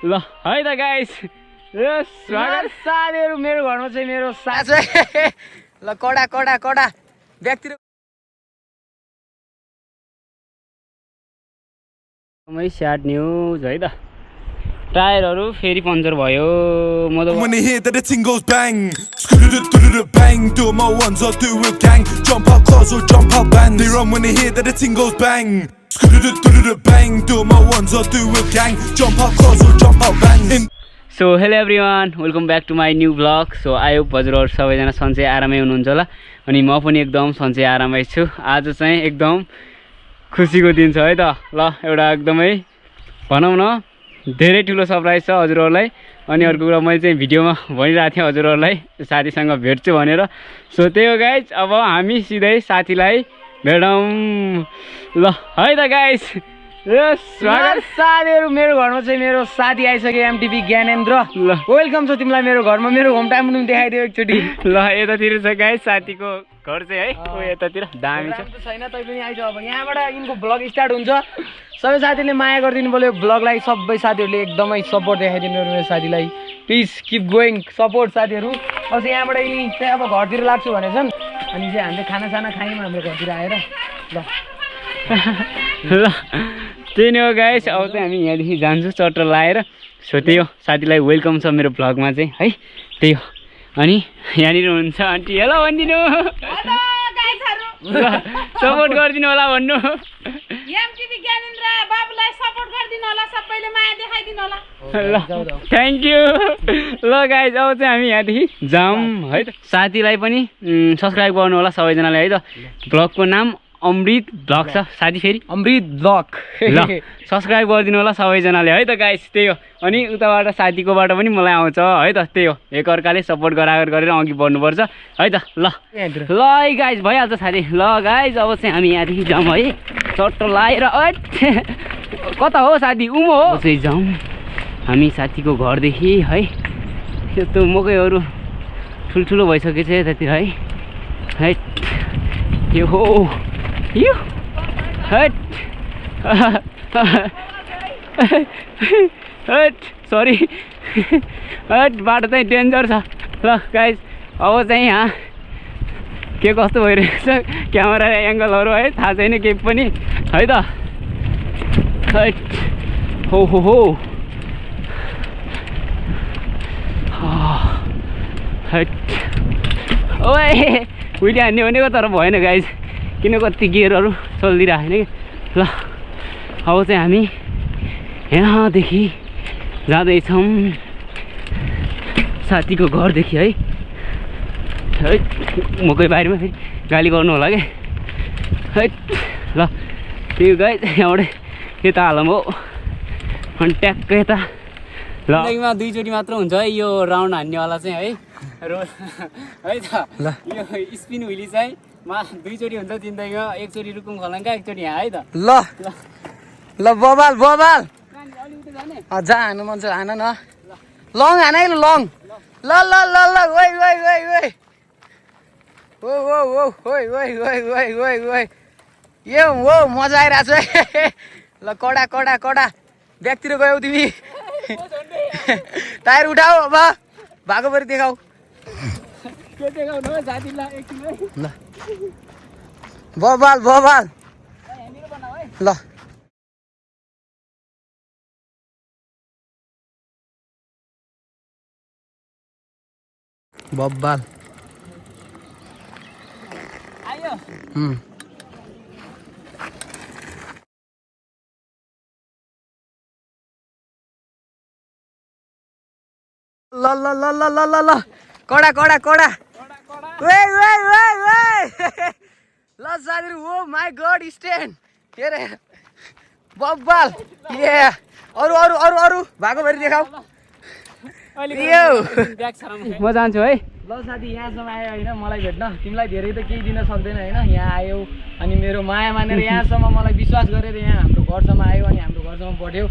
ल है त गाइस स्वागत साथीहरु मेरो घरमा चाहिँ मेरो साथी ल कडा कडा कडा व्यक्ति मै स्याड न्यूज है त टायरहरु फेरि पञ्चर भयो म त When they hear that the ting goes bang, bang, do my ones or do a gang, jump out cars or jump out bands. They run when they hear that the ting goes bang, bang, do my ones or do a gang, jump out cars or jump out bands. So hello everyone welcome back to my new blog so I hope हजुरहरु सबैजना सन्चै आरामै हुनुहुन्छ होला अनि म पनि एकदम सन्चै आरामै छु आज चाहिँ एकदम खुसीको दिन छ है त ल एउटा एकदमै भनौं न धेरै ठुलो सरप्राइज छ हजुरहरुलाई अनि अर्को कुरा मैले चाहिँ भिडियोमा भनिरहेको थिएँ हजुरहरुलाई साथीसँग भेट्छु भनेर सो त्यही हो गाइज अब हामी सिधै साथीलाई भेटौं ल है त गाइज स्वागत साथीहरु मेरो घरमा चाहिँ मेरो साथी आइसक्यो एमटीपी ज्ञानेन्द्र ल वेलकम छ तिमीलाई मेरो घरमा मेरो होम टाउन पनि देखाइदियो एकचोटी ल यतातिर छ गाइस साथीको घर चाहिँ है ओ यतातिर दामी छ छैन तै पनि आइज अब यहाँबाट यिनको ब्लग स्टार्ट हुन्छ सबै साथीले माया गरिदिनु पर्यो ब्लगलाई सबै साथीहरुले एकदमै सपोर्ट देखाइदिनु मेरो साथीलाई प्लिज किप गोइङ सपोर्ट साथीहरु अब यहाँबाट यिनी चाहिँ अब घरतिर लाग्छु भनेछन् अनि चाहिँ हामीले खानासाना खायौँ हाम्रो घरतिर आएर ल ल त्यही नै हो गाइस अब चाहिँ हामी यहाँदेखि जान्छौँ चट्ट लाएर सो त्यही हो साथीलाई वेलकम छ मेरो ब्लगमा चाहिँ है त्यही हो अनि यहाँनिर हुन्छ आन्टी हेलो भनिदिनु सपोर्ट गरिदिनु होला भन्नु एमटीपी ज्ञानेन्द्र बाबुलाई सपोर्ट गरिदिनु होला सबैले माया देखाइदिनु होला ल थ्याङ्क यू ल गाइस अब चाहिँ हामी यहाँदेखि जाऊँ है त साथीलाई पनि सब्सक्राइब गर्नु होला सबैजनाले है त ब्लगको नाम अमृत ब्लग छ साथी फेरि अमृत ब्लग ल सब्सक्राइब गरिदिनु होला सबैजनाले है त गाइस त्यही हो अनि उताबाट साथीकोबाट पनि मलाई आउँछ है त त्यही हो एकअर्काले सपोर्ट गरागर गरेर अघि बढ्नुपर्छ है त ल ल है गाइस भइहाल्छ साथी ल गाइस अब चाहिँ हामी यहाँदेखि जाउँ है चट्ट लाएर कता हो साथी उमो हो चाहिँ जाउँ हामी साथीको घरदेखि है यस्तो मकैहरू ठुल्ठुलो भइसकेछ यतातिर है यो हो यो हट हट सरी हट बाटो चाहिँ डेन्जर छ ल गाइस अब चाहिँ यहाँ के कस्तो भइरहेको छ क्यामेरा एङ्गलहरू है थाहा छैन केही पनि है त हट हो हट ओए उहिले हान्ने भनेको तर भएन गाइस किन कति गियरहरू चलिदिरहेको होइन कि ल अब चाहिँ हामी यहाँदेखि जाँदैछौँ साथीको घरदेखि है मकै बारीमा फेरि गाली गर्नु होला कि है ल त्यो गाइस यहाँबाट यता हालौँ हो अनि ट्याक्क यता ल जिन्दगीमा दुईचोटि मात्र हुन्छ है यो राउन्ड हान्नेवाला चाहिँ है रोल है त ल यो स्पिन हुइली चाहिँ दुईचोटि हुन्छ जिन्दगीमा एकचोटि रुकुम खलङ्का एकचोटि यहाँ है त ल ल बबाल बबाल जा हान्नु मन छ हान न लङ हान है लङ ल ल ल ल ओइ ओइ ओइ ओइ ओ ओ ओ ओइ ओइ ओइ ओइ ओइ ओइ यो हो मजा आइरहेछ है ल कडा कडा कडा ब्यागतिर गयौ तिमी टायर उठाऊ अब भएको परि देखाऊ के देखाउनु हो साथीलाई एकछिन है ल बबाल बबाल ल बबाल आयो ल ल ल ल ल ल ल कडा कडा कडा वे वे वे वे ल साथीहरु ओ माय गॉड स्ट्यान्ड के रे बब्बाल ए अरु अरु अरु अरु भागो भरि देखाऊ म जान्छु है ल साथी यहाँसम्म आयो होइन मलाई भेट्न तिमीलाई धेरै त केही दिन सक्दैन होइन यहाँ आयौ अनि मेरो माया मानेर यहाँसम्म मलाई विश्वास गरेर यहाँ हाम्रो घरसम्म आयो अनि हाम्रो घरसम्म बढ्यौ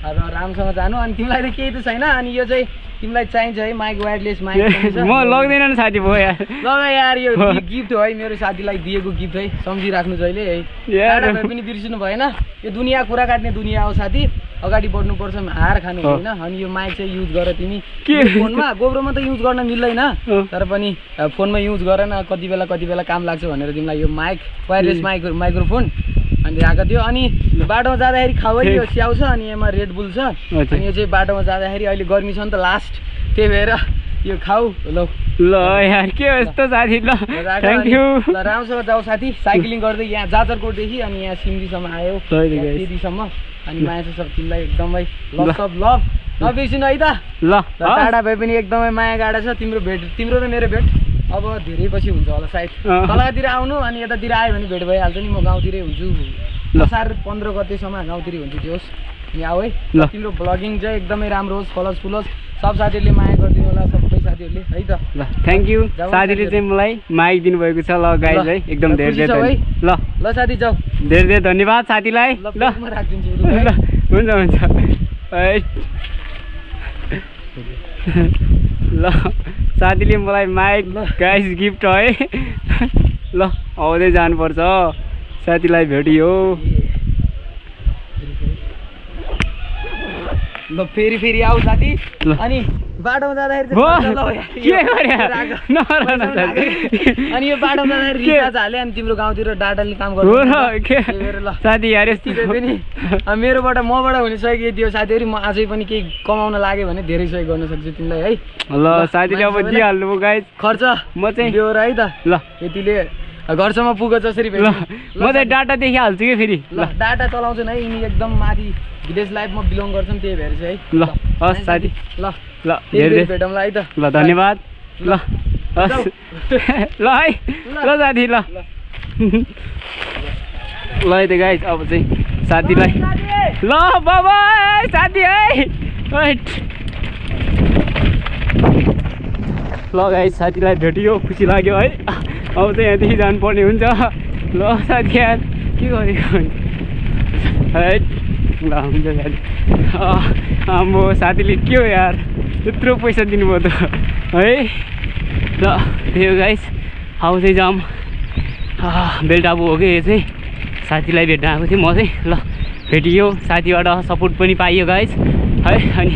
र राम्रोसँग जानु अनि तिमीलाई त केही त छैन अनि यो चाहिँ तिमीलाई चाहिन्छ है माइक वायरलेस माइक म लग्दैन नि साथी भयो यार ल यार यो गिफ्ट हो है मेरो साथीलाई दिएको गिफ्ट है सम्झिराख्नु जहिले है टाढा भए पनि बिर्सिनु भएन यो दुनियाँ कुरा काट्ने दुनियाँ हो साथी अगाडि बढ्नुपर्छ हार खानु होइन अनि यो माइक चाहिँ युज गर तिमी फोनमा गोब्रोमा त युज गर्न मिल्दैन तर पनि फोनमा युज गर न कति बेला काम लाग्छ भनेर तिमीलाई यो माइक वायरलेस माइक्रोफोन अनि राखेको थियो अनि बाटोमा जाँदाखेरि खाऊ है यो स्याउ छ अनि यसमा रेड बुल छ अनि यो चाहिँ बाटोमा जाँदाखेरि अहिले गर्मी छ नि त लास्ट त्यही भएर यो खाऊ ल यार के यस्तो साथी ल थ्याङ्क यू ल राम्रोसँग जाऊ साथी साइक्लिङ गर्दै यहाँ जाजरकोटदेखि अनि यहाँ सिमरीसम्म आयो त्यतिसम्म अनि माया छ सब तिमीलाई एकदमै लभ नबिर्सिनु है त ल टाढा भए पनि एकदमै माया गाडा छ तिम्रो र मेरो भेट अब धेरै पछि हुन्छ होला सायद तलतिर आउनु अनि यतातिर आयो भने भेट भइहाल्छ नि म गाउँतिरै हुन्छु असार 15 गतेसम्म गाउँतिरै हुन्छु त्यो होस् अनि आऊ है तिम्रो भ्लगिङ चाहिँ एकदमै राम्रो होस् फलोज फुलोस् सब साथीहरूले माया गरिदिनु होला सबै साथीहरूले है त ल थ्याङ्क यू साथीले चाहिँ मलाई माइक दिनुभएको छ ल गाइज है एकदम धेरै ल साथी जाऊ धेरै धन्यवाद साथीलाई ल हुन्छ ल साथीले मलाई माइक गाइस गिफ्ट है ल आउँदै जानुपर्छ साथीलाई भेटियो ल फेरि आऊ साथी अनि बाटोमा जाँदाखेरि अनि यो बाटोमा जाँदाखेरि रिचार्ज हाले अनि तिम्रो गाउँतिर डाटाले काम गर्नु साथी यार पनि मबाट हुने सहयोग यति हो साथीहरू म अझै पनि केही कमाउन लाग्यो भने धेरै सहयोग गर्न सक्छु तिमीलाई है ल साथीले अब दिइहाल्नु गाइस खर्च म चाहिँ दियो है त ल यतिले घरसम्म पुग्छ जसरी ल म चाहिँ डाटा देखिहाल्छु कि फेरि ल डाटा चलाउँछु है यिनी एकदम माथि विदेश लाइफमा बिलोङ गर्छन् त्यही भएर चाहिँ है ल हस् साथी ल ल धेरै भेटौँला है त ल धन्यवाद ल हस् ल है ल साथी ल ल है त गाइस अब चाहिँ साथीलाई ल बाबा साथी है ल गाइस साथीलाई भेटियो खुसी लाग्यो है अब चाहिँ यहाँदेखि जानुपर्ने हुन्छ ल साथी यार के गरेको है ल हुन्छ साथी आम्बो साथीले के हो यार यत्रो पैसा दिनुभयो त है ल त्यही हो गाइस अब चाहिँ जाऊँ बेलटाबु हो कि यो चाहिँ साथीलाई भेट्न आएको थिएँ म चाहिँ ल भेटियो साथीबाट सपोर्ट पनि पाइयो गाइस है अनि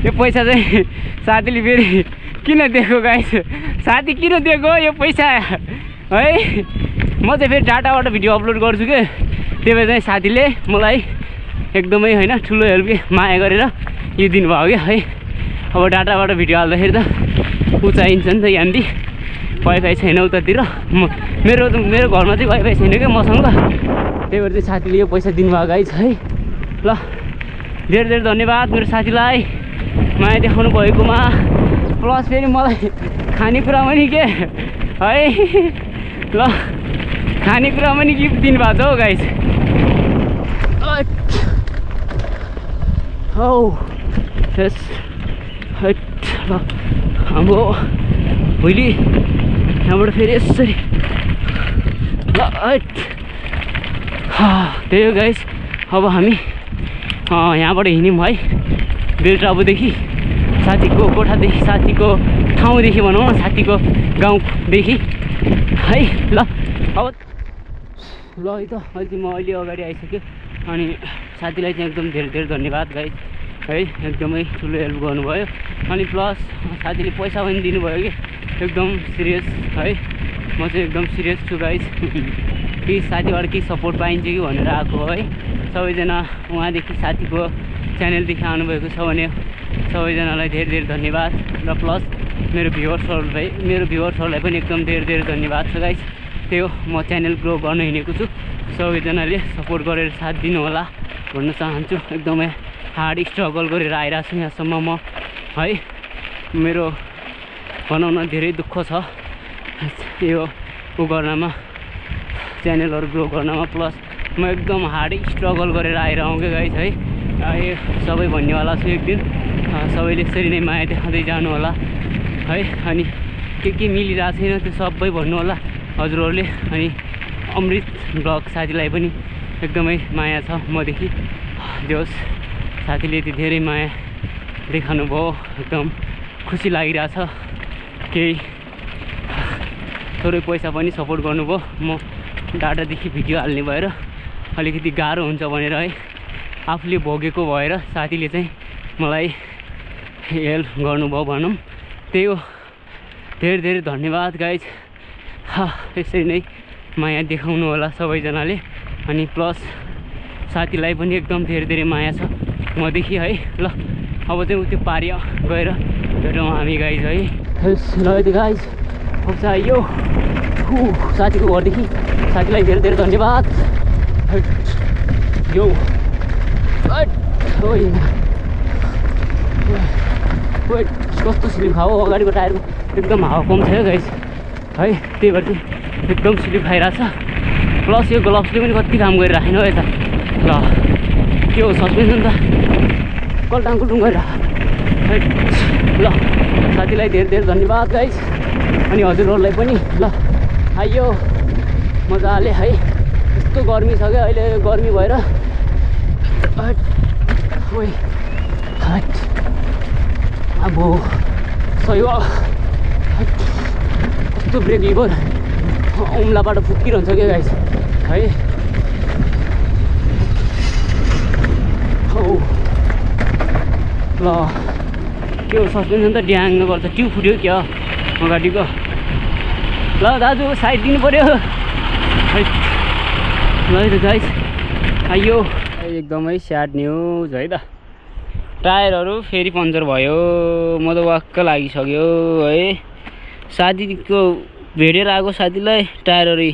यो पैसा चाहिँ साथीले फेरि किन दिएको गाइस साथी किन दिएको यो पैसा है म चाहिँ फेरि डाटाबाट भिडियो अपलोड गर्छु कि त्यही भएर चाहिँ साथीले मलाई एकदमै होइन ठुलो हेल्प माया गरेर यो दिनुभयो क्या है अब डाटाबाट भिडियो हाल्दाखेरि त चाहिन्छ नि त यहाँनिर वाइफाई छैन उतातिर मेरो घरमा चाहिँ वाइफाई छैन क्या मसँग त्यही भएर चाहिँ साथीले यो पैसा दिनुभयो गाइस है ल धेरै धन्यवाद मेरो साथीलाई माया देखाउनु भएकोमा प्लस फेरि मलाई खानेकुरा पनि के है ल खानेकुरा पनि गिफ्ट दिनुभएको छ हौ गाइस हौ यस ल हाम्रो भोलि यहाँबाट फेरि यसरी ल त्यही हो गाइस अब हामी यहाँबाट हिँड्यौँ है बेलटाबुदेखि साथीको कोठादेखि साथीको ठाउँदेखि भनौँ न साथीको गाउँदेखि है ल अब ल है त अहिले अगाडि आइसक्यो अनि साथीलाई चाहिँ एकदम धेरै धन्यवाद गाइस है एकदमै ठुलो हेल्प गर्नुभयो अनि प्लस साथीले पैसा पनि दिनुभयो कि एकदम सिरियस है म चाहिँ एकदम सिरियस छु गाइस केही साथीबाट केही सपोर्ट पाइन्छ कि भनेर आएको है सबैजना उहाँदेखि साथीको च्यानलदेखि आउनुभएको छ भने सबैजनालाई धेरै धन्यवाद र प्लस मेरो भ्युवर्सहरूलाई पनि एकदम धेरै धन्यवाद छ गाइस त्यही हो म च्यानल ग्रो गर्न हिँडेको छु सबैजनाले सपोर्ट गरेर साथ दिनु होला भन्न चाहन्छु एकदमै हार्ड स्ट्रगल गरेर आइरहेको छु यहाँसम्म म है मेरो भनौँ न धेरै दुःख छ यो गर्नमा च्यानलहरू ग्रो गर्नमा प्लस म एकदम हार्ड स्ट्रगल गरेर आइरहँ क्या गाइस है यो सबै भन्नेवाला छु एक दिन सबैले यसरी नै माया देखाउँदै जानु होला है अनि के मिलिरहेको छैन त्यो सबै भन्नु होला हजुरहरूले अनि अमृत ब्लग साथीलाई पनि एकदमै माया छ मदेखि जोस् साथीले यति धेरै माया देखाउनु भयो एकदम खुसी लागिरहेछ। केही थोरै पैसा पनि सपोर्ट गर्नुभयो। म डाटादेखि भिडियो हाल्ने भएर अलिकति गाह्रो हुन्छ भनेर है आफूले भोगेको भएर साथीले चाहिँ मलाई हेल्प गर्नुभयो भनौँ। त्यही हो, धेरै धेरै धन्यवाद गाइज। यसरी नै माया देखाउनु होला सबैजनाले। अनि प्लस साथीलाई पनि एकदम धेरै धेरै माया छ मदेखि है। ल अब चाहिँ त्यो पारि गएर भेटौँ हामी गाइज है। ल यति गाइज पुग्छ यो साथीको घरदेखि। साथीलाई धेरै धेरै धन्यवाद। यो कस्तो स्लिप खाऊ, अगाडिको टायरको एकदम हावा कम छ गाइज है। त्यही भएर चाहिँ एकदम स्लिप खाइरहेछ। प्लस यो ग्लभ्सले पनि कति काम गरिराखेन हो यता। ल के हो सस्पेन्सन त कल्टाङकुल्टुङ गरिरहेको। ल साथीलाई धेरै धेरै धन्यवाद गाइज। अनि हजुरहरूलाई पनि ल आइयो मजाले है। यस्तो गर्मी छ क्या अहिले, गर्मी भएर अब सही हो। कस्तो ब्रेक लिभर औँलाबाट फुकिरहन्छ क्या गाइस है। ल के हो सस्पेन्सन त ड्याङ्ग गर्छ, ट्युब फुट्यो क्या अगाडिको। ल दाजु साइड दिनु पऱ्यो है। ल है त गाइस आइयो। एकदमै स्याड न्युज है त। टायरहरू फेरि पङ्चर भयो। म त वाक्क लागिसक्यो है। साथीको भेटेर आएको साथीलाई टायरहरू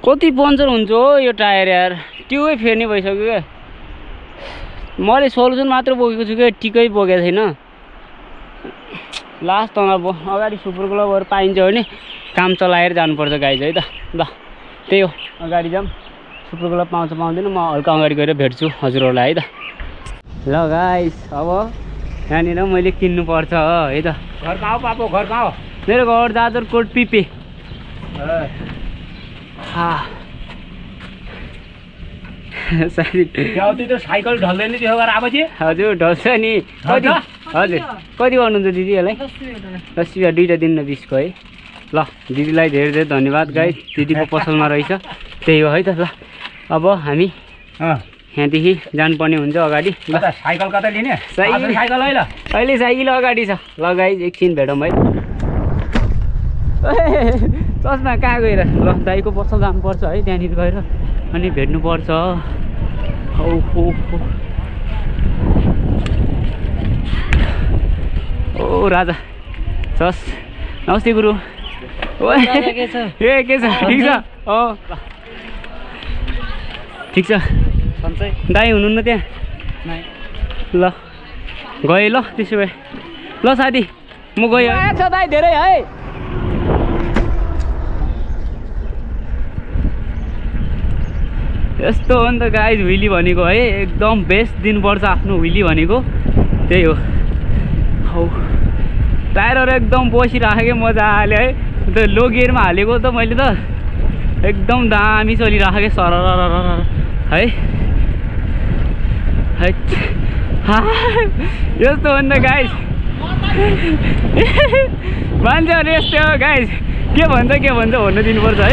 कति पङ्चर हुन्छ हो यो टायर यार। ट्युबै फेर्ने भइसक्यो क्या। मैले सोल्युसन मात्र बोकेको छु क्या, टिकै बोकेको छैन। लास्ट तँलाई अगाडि सुपर ग्लोभहरू पाइन्छ भने काम चलाएर जानुपर्छ गाइज है त। ल त्यही हो, अगाडि जाऊँ। सुपर ग्लोभ पाउँछ पाउँदैन म हल्का अगाडि गएर भेट्छु हजुरहरूलाई है त। ल गाइस अब यहाँनिर मैले किन्नुपर्छ है त। घर कहाँ हो पापा, घर कहाँ हो? मेरो घर जाजरकोट पिपे। साथी त्यो साइकल ढल्दैन त्यसो गरेर आएपछि? हजुर ढल्छ नि। कति हजुर कति गर्नुहुन्छ दिदी यसलाई? 10 रुपियाँ दुईवटा दिनु न 20को है। ल दिदीलाई धेरै धेरै धन्यवाद गाइस। दिदीको पसलमा रहेछ त्यही हो है त। ल अब हामी यहाँदेखि जानुपर्ने हुन्छ अगाडि। ल साइकल कता लिने? साइकल है। ल अहिले साइकल अगाडि छ। ल गाइस एकछिन भेटौँ है। चस्मा कहाँ गएर? ल दाइको पसल जानुपर्छ है, त्यहाँनिर गएर अनि भेट्नुपर्छ। ओ राजा चस नमस्ते गुरु। के छ? ठिक छ? ठिक छ दाइ हुनुहुन्न त्यहाँ? ल गएँ ल त्यसो भए। ल साथी म गएँ छ दाइ धेरै है। यस्तो हो नि त गाइज व्हिली भनेको है। एकदम बेस्ट दिनुपर्छ आफ्नो व्हिली भनेको त्यही हो। हौ टायरहरू एकदम बसिराखेको मजाले है। त्यो लो गियरमा हालेको त मैले त एकदम दामी चलिराखेको सरर है। यस्तो हो नि त गाइज मान्छेहरू यस्तै हो गाइज। के भन्छ भन्नु दिनुपर्छ है।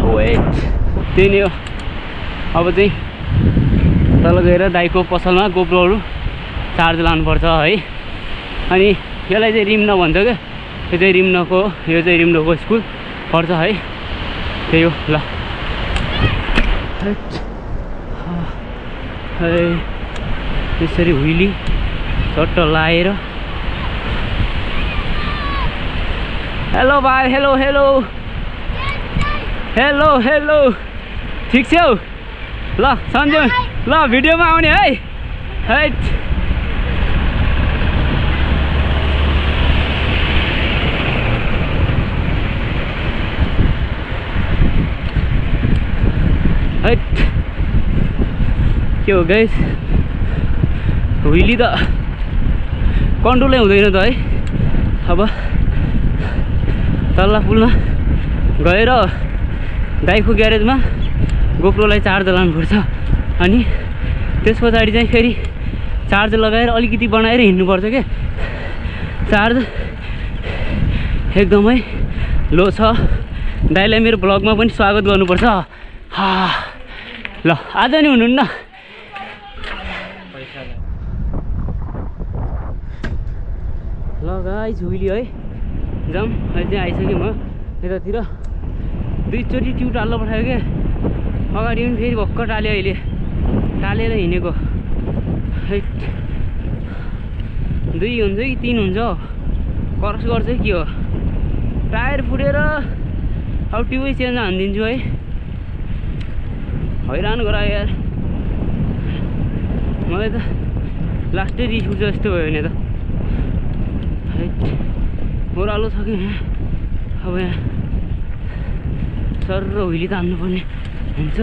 वेट त्यही नै हो। अब चाहिँ तल गएर दाइको पसलमा गोप्रोहरू चार्ज लानुपर्छ है। अनि यसलाई चाहिँ रिम्न भन्छ क्या। यो चाहिँ रिम्नको स्कुल पर्छ है। त्यही हो। ल त्यसरी व्हिली चट्ट लाएर। हेलो भाइ, हेलो हेलो हेलो हेलो ठिक छौ? ल सन्जय ल भिडियोमा आउने है। के हो गाइस व्हिली त कन्ट्रोलै हुँदैन त है। अब तल्ला पुलमा गएर दाइको ग्यारेजमा गोप्रोलाई चार्ज लानुपर्छ अनि त्यस पछाडि चाहिँ फेरि चार्ज लगाएर अलिकति बनाएर हिँड्नुपर्छ के चार्ज एकदमै लो छ दाइलाई मेरो ब्लगमा पनि स्वागत गर्नुपर्छ ल आज नि हुनुहुन्न ल गाइस हुइली है जाम अहिले चाहिँ आइसकेँ म यतातिर 2 चोटि ट्यु टाल्लो पठायो क्या अगाडि पनि फेरि भक्क टाल्यो अहिले टालेर हिँडेको 2 हुन्छ कि 3 हुन्छ क्रस गर्छ के हो टायर फुटेर अब ट्युबै चेन्ज हानिदिन्छु है हैरान गरायो यार मलाई त लास्टै रिस उठ्छ जस्तो भयो भने त ओह्रालो छ कि अब यहाँ सर र हुइली तान्नुपर्ने हुन्छ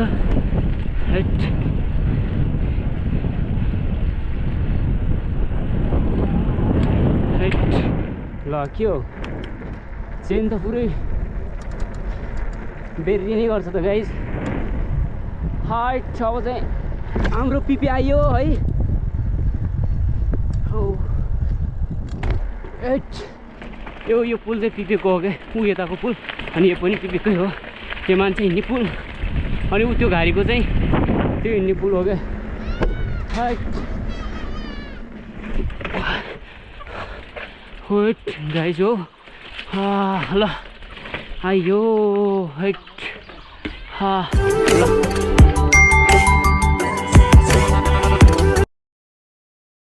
ल के हो चेन त पुरै बेरिने गर्छ त गाइस हाइट अब चाहिँ हाम्रो पिपी आयो है हो यो पुल चाहिँ पिपेको हो क्या ऊ यताको पुल अनि यो पनि पिपेकै हो त्यो मान्छे हिँड्ने पुल अनि ऊ त्यो घारीको चाहिँ त्यो हिँड्ने पुल हो क्या हाइट गाइस हो ल आइयो ल